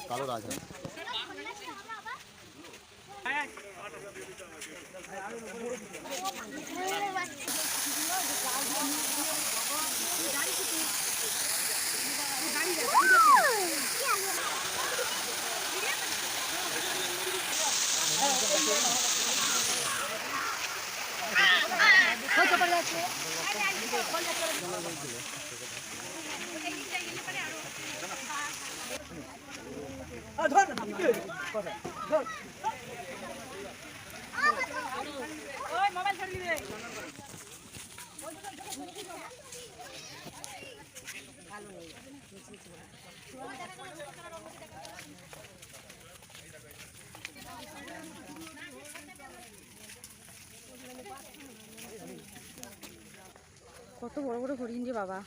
কালো রাজহাঁস। কত বড় বড় হরিণ রে বাবা।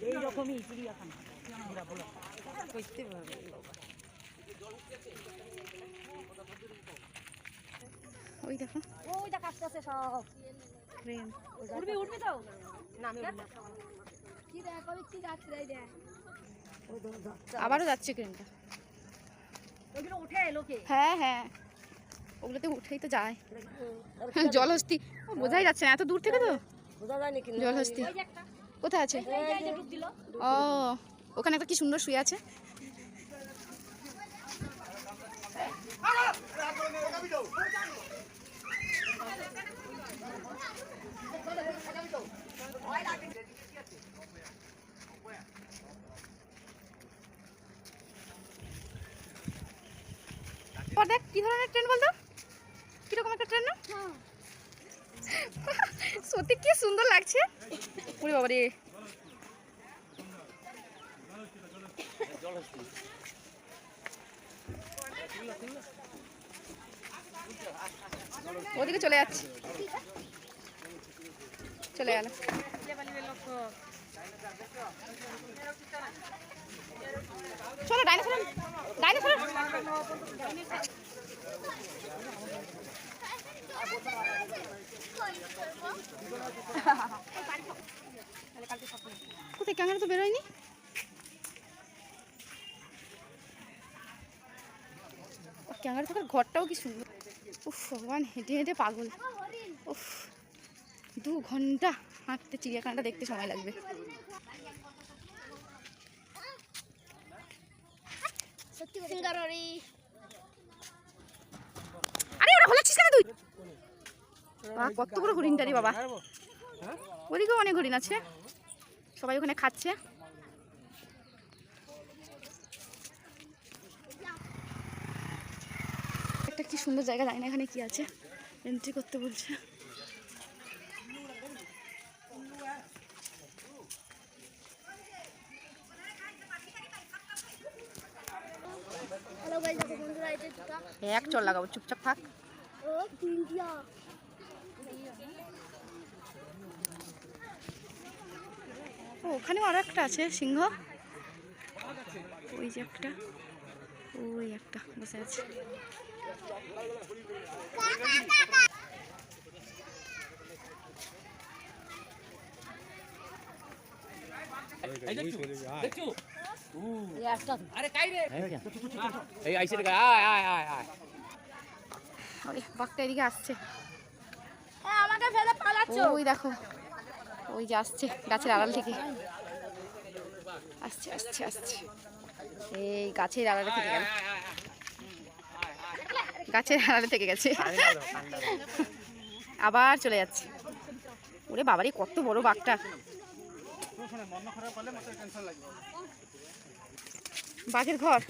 এইরকমই চিড়িয়াখানা ওই দেখো ওই দেখ আসতেছে সব ট্রেন। উঠবি উঠবি তো না আমি উঠবো না। কি দেখ কবি কি যাচ্ছে এই দেখ আবারও যাচ্ছে ট্রেনটা। ওইগুলো উঠে লোকে হ্যাঁ হ্যাঁ ওগুলোতে উঠেই তো যায়। জলহস্তি বোঝাই যাচ্ছে না এত দূর থেকে তো। বোঝা যায়নি কিন্তু জলহস্তি ওই যে একটা কোথায় আছে? এই যে ডুব দিল ও ওখানে একটা কি সুন্দর শুয়ে আছে। দেখ কি ধরনের ট্রেন বলতো, কিরকম একটা ট্রেন না? সত্যি কি সুন্দর লাগছে। ওরে বাবা রে ওদিকে চলে যাচ্ছে, চলে গেল। চলো ডাইনোসর ডাইনোসর কোথায় ক্যামেরা তো বেরোয়নি। ক্যামেরা থাকার ঘরটাও কি সুন্দর। উফ ভগবান হেঁটে হেঁটে পাগল। উফ 2 ঘন্টা হাঁটতে চিড়িয়াখানাটা দেখতে সময় লাগবে। আরে ওরা হলাচ্ছিস কেন তুই? কত বড় হরিণটা রে বাবা। ওদিকেও অনেক হরিণ আছে, সবাই ওখানে খাচ্ছে। একটা কি সুন্দর জায়গা, জানি না এখানে কি আছে, এন্ট্রি করতে বলছে। এক চল লাগাবো, চুপচাপ থাক। ওখানেও আরো একটা আছে সিংহ, ওই যে একটা, ওই একটা বসে আছে। বাঘটা এদিকে আসছে, আমাকে ফেলে পালাচ্ছ। ওই দেখো ওই যে আসছে গাছের আড়াল থেকে, আসছে আসছে আসছে। এই গাছের আড়ালে থেকে গেল, গাছের আড়ালে থেকে গেছে, আবার চলে যাচ্ছে। ওরে বাবারে কত বড় বাঘটা। বাঘের ঘর,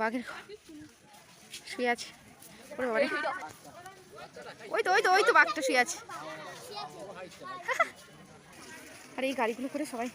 বাঘের ঘর শুয়ে আছে। ওরে বাবারে ওই তো ওই তো ওই তো বাঘটা শুয়ে আছে। আর এই গাড়িগুলো করে সবাই